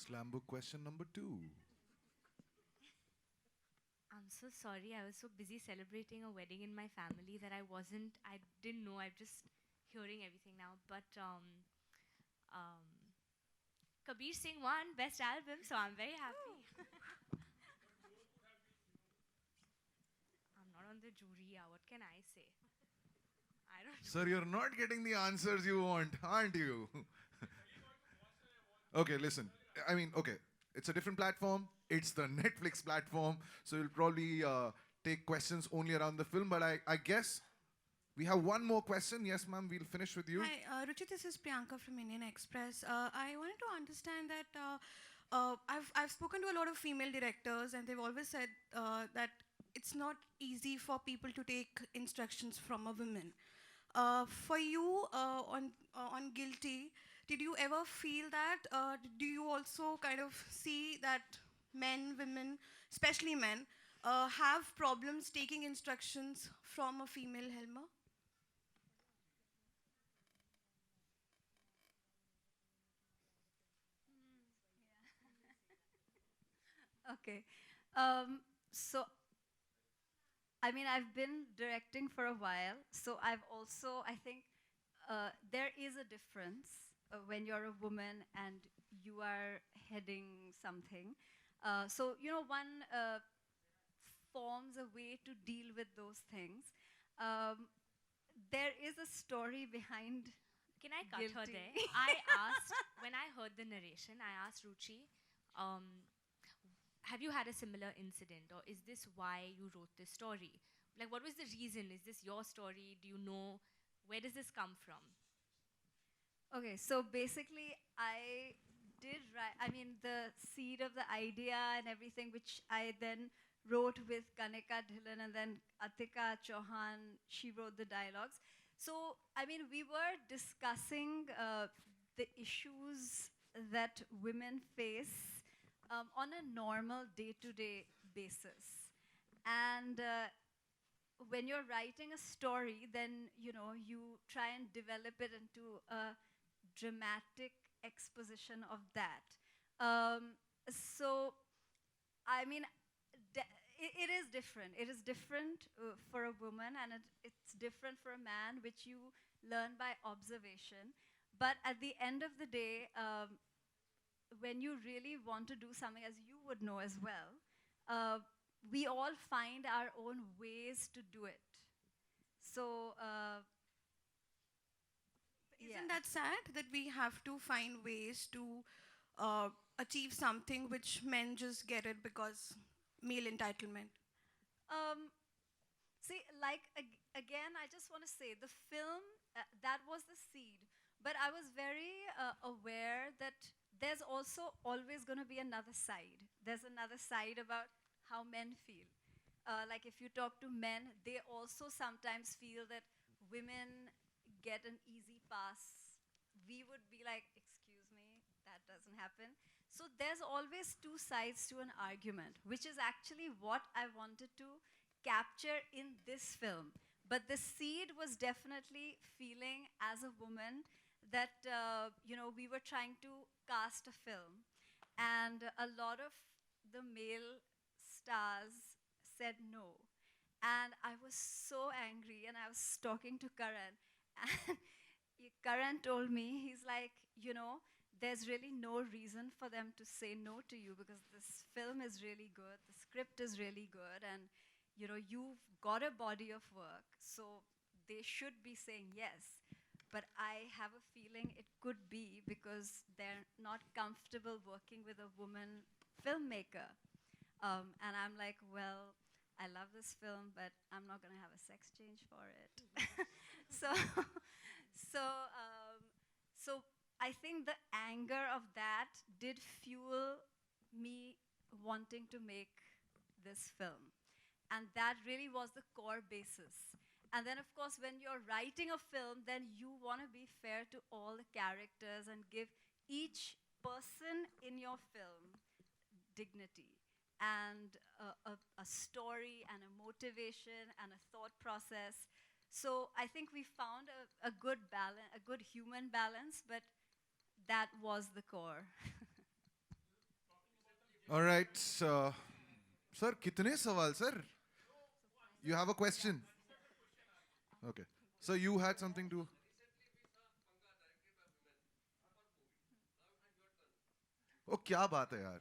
Slam book question number 2. I'm so sorry. I was so busy celebrating a wedding in my family that I didn't know. I'm just hearing everything now. But um, Kabir Singh won Best Album, so I'm very happy. I'm not on the jury. Yeah, what can I say? I don't know. Sir, you're not getting the answers you want, aren't you? Okay, listen. I mean, okay, it's a different platform. It's the Netflix platform, so you'll probably take questions only around the film. But I guess we have one more question. Yes, ma'am, we'll finish with you. Hi, Ruchi, this is Priyanka from Indian Express. I wanted to understand that I've spoken to a lot of female directors, and they've always said that it's not easy for people to take instructions from a woman. For you, on Guilty, did you ever feel that? Do you also kind of see that men, women, especially men, have problems taking instructions from a female helmer? Okay. So, I mean, I've been directing for a while. So, I've also, I think, there is a difference when you're a woman and you are heading something. One forms a way to deal with those things. Um, there is a story behind Can I cut her Guilty. there? I asked, when I heard the narration, I asked Ruchi, um, have you had a similar incident, or is this why you wrote this story? Like, what was the reason? Is this your story? Do you know? Where does this come from? Okay, so basically, I did write, I mean, the seed of the idea and everything, which I then wrote with Kanika Dhillon, and then Atika Chauhan, she wrote the dialogues. So, I mean, we were discussing the issues that women face on a normal day to day basis. And when you're writing a story, then you try and develop it into a dramatic exposition of that. Um, so, I mean, it is different. It is different for a woman, and it's different for a man, which you learn by observation. But at the end of the day, when you really want to do something, as you would know as well, uh, we all find our own ways to do it. So, Isn't yeah. that sad that we have to find ways to uh, achieve something which men just get it because male entitlement? Um, See, like again, I just want to say the film that was the seed, but I was very aware that there's also always going to be another side. There's another side about how men feel. Like if you talk to men, they also sometimes feel that women get an easy pass. We would be like, excuse me, that doesn't happen. So there's always two sides to an argument, which is actually what I wanted to capture in this film. But the seed was definitely feeling as a woman that we were trying to cast a film, and a lot of the male stars said no, and I was so angry. And I was talking to Karan, and Karan told me, he's like, there's really no reason for them to say no to you because this film is really good, the script is really good, and you've got a body of work, so they should be saying yes. But I have a feeling it could be because they're not comfortable working with a woman filmmaker. And I'm like, well, I love this film, but I'm not going to have a sex change for it. so, so, um, so I think the anger of that did fuel me wanting to make this film. And that really was the core basis. And then, of course, when you're writing a film, then you want to be fair to all the characters and give each person in your film dignity and a story and a motivation and a thought process. So I think we found a good balance, a good human balance, but that was the core. All right. Sir, kitne sawal, sir? You have a question? Okay. So you had something to... Oh, kya baat hai yaar.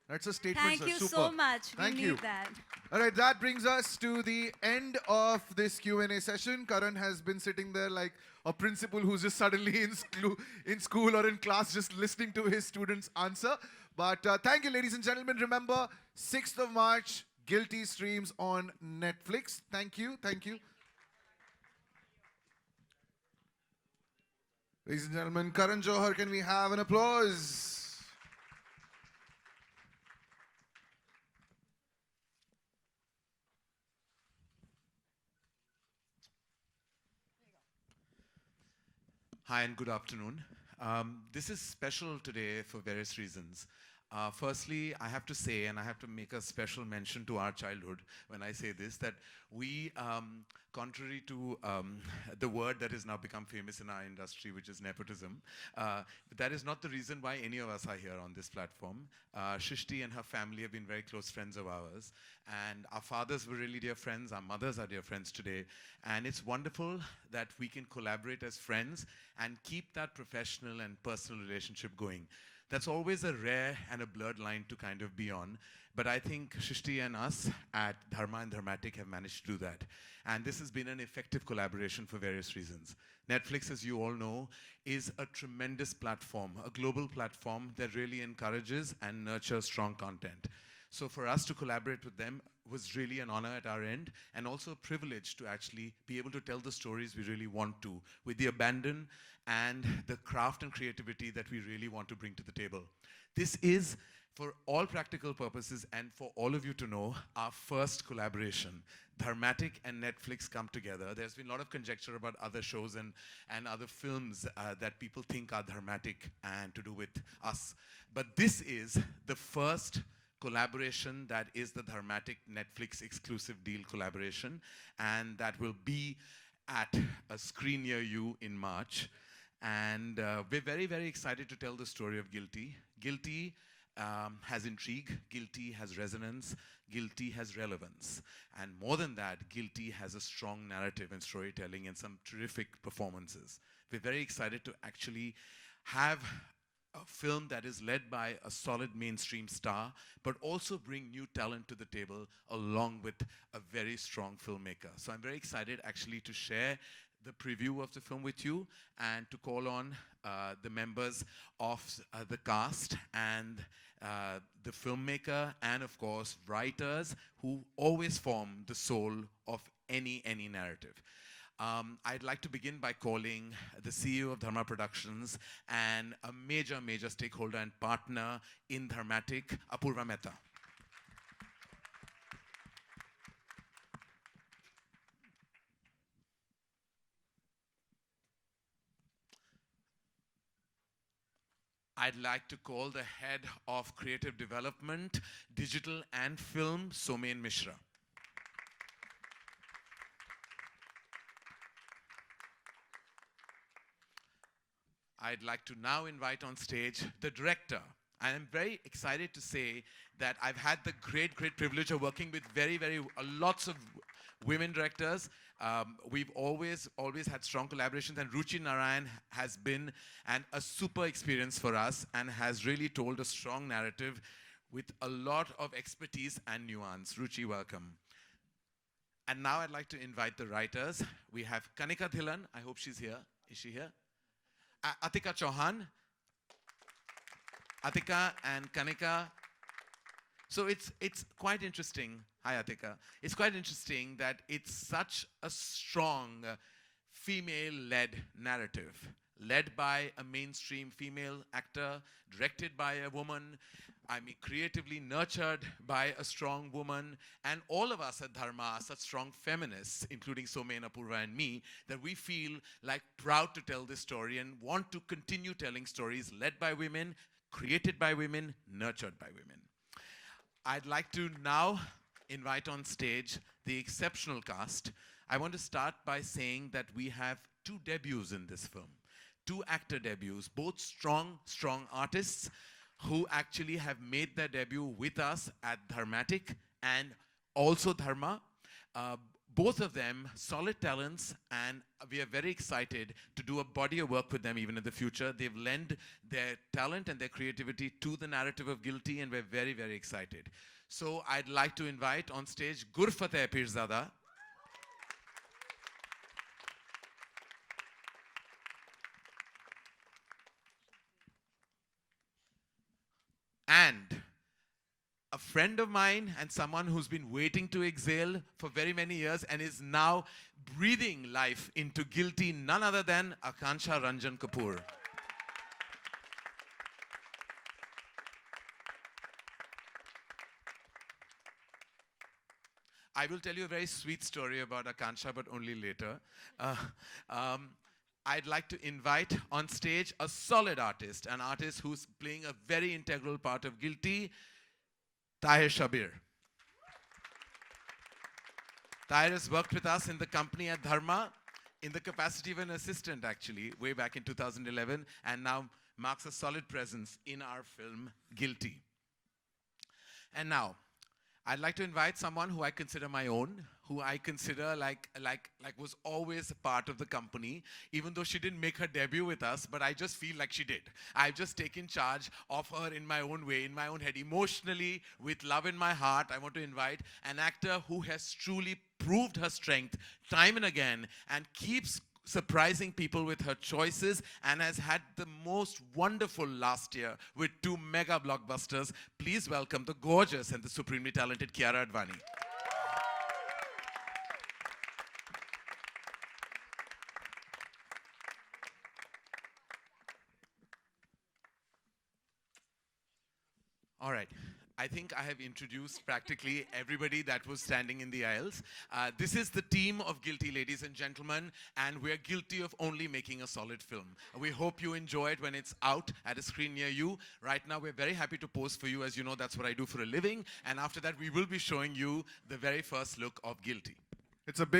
That's a statement, Thank sir. you Super. so much. We Thank need you. that. All right, that brings us to the end of this Q&A session. Karan has been sitting there like a principal who's just suddenly in school or in class just listening to his students answer. But thank you, ladies and gentlemen. Remember, 6th of March, Guilty streams on Netflix. Thank you. Thank you. Ladies and gentlemen, Karan Johar, can we have an applause? Hi and good afternoon. This is special today for various reasons. Firstly, I have to say, and I have to make a special mention to our childhood when I say this, that we, contrary to the word that has now become famous in our industry, which is nepotism, that is not the reason why any of us are here on this platform. Shishti and her family have been very close friends of ours, and our fathers were really dear friends, our mothers are dear friends today, and it's wonderful that we can collaborate as friends and keep that professional and personal relationship going. That's always a rare and a blurred line to kind of be on. But I think Shishti and us at Dharma and Dharmatic have managed to do that. And this has been an effective collaboration for various reasons. Netflix, as you all know, is a tremendous platform, a global platform that really encourages and nurtures strong content. So for us to collaborate with them was really an honor at our end, and also a privilege to actually be able to tell the stories we really want to, with the abandon and the craft and creativity that we really want to bring to the table. This is, for all practical purposes and for all of you to know, our first collaboration. Dharmatic and Netflix come together. There's been a lot of conjecture about other shows and other films that people think are Dharmatic and to do with us. But this is the first collaboration that is the Dharmatic Netflix exclusive deal collaboration, and that will be at a screen near you in March. And we're very, very excited to tell the story of Guilty. Guilty has intrigue, Guilty has resonance, Guilty has relevance. And more than that, Guilty has a strong narrative and storytelling and some terrific performances. We're very excited to actually have a film that is led by a solid mainstream star, but also bring new talent to the table along with a very strong filmmaker. So I'm very excited actually to share the preview of the film with you and to call on the members of the cast and the filmmaker and of course writers who always form the soul of any narrative. I'd like to begin by calling the CEO of Dharma Productions and a major stakeholder and partner in Dharmatic, Apurva Mehta. I'd like to call the head of creative development, digital and film, Somen Mishra. I'd like to now invite on stage the director. I am very excited to say that I've had the great privilege of working with lots of women directors. We've always had strong collaborations, and Ruchi Narayan has been a super experience for us and has really told a strong narrative with a lot of expertise and nuance. Ruchi, welcome. And now I'd like to invite the writers. We have Kanika Dhilan. I hope she's here. Is she here? Atika Chauhan. Atika and Kanika. So it's quite interesting. Hi, Atika. It's quite interesting that it's such a strong female-led narrative, led by a mainstream female actor, directed by a woman, creatively nurtured by a strong woman, and all of us at Dharma are such strong feminists, including Somen, Apurva, and me, that we feel like proud to tell this story and want to continue telling stories led by women, created by women, nurtured by women. I'd like to now invite on stage the exceptional cast. I want to start by saying that we have two debuts in this film, two actor debuts, both strong artists who actually have made their debut with us at Dharmatic and also Dharma. Both of them solid talents, and we are very excited to do a body of work with them even in the future. They've lent their talent and their creativity to the narrative of Guilty, and we're very, very excited. So I'd like to invite on stage Gurfateh Pirzada. And a friend of mine and someone who's been waiting to exhale for very many years and is now breathing life into Guilty, none other than Akansha Ranjan Kapoor. I will tell you a very sweet story about Akansha, but only later. I'd like to invite on stage a solid artist, an artist who's playing a very integral part of Guilty, Tahir Shabir. Tahir has worked with us in the company at Dharma in the capacity of an assistant, actually, way back in 2011, and now marks a solid presence in our film, Guilty. And now, I'd like to invite someone who I consider my own, who I consider like was always a part of the company, even though she didn't make her debut with us, but I just feel like she did. I've just taken charge of her in my own way, in my own head, emotionally, with love in my heart. I want to invite an actor who has truly proved her strength time and again and keeps surprising people with her choices and has had the most wonderful last year with 2 mega blockbusters. Please welcome the gorgeous and the supremely talented Kiara Advani. All right. I think I have introduced practically everybody that was standing in the aisles. This is the team of Guilty, ladies and gentlemen, and we're guilty of only making a solid film. We hope you enjoy it when it's out at a screen near you. Right now, we're very happy to pose for you. As you know, that's what I do for a living. And after that, we will be showing you the very first look of Guilty. It's a big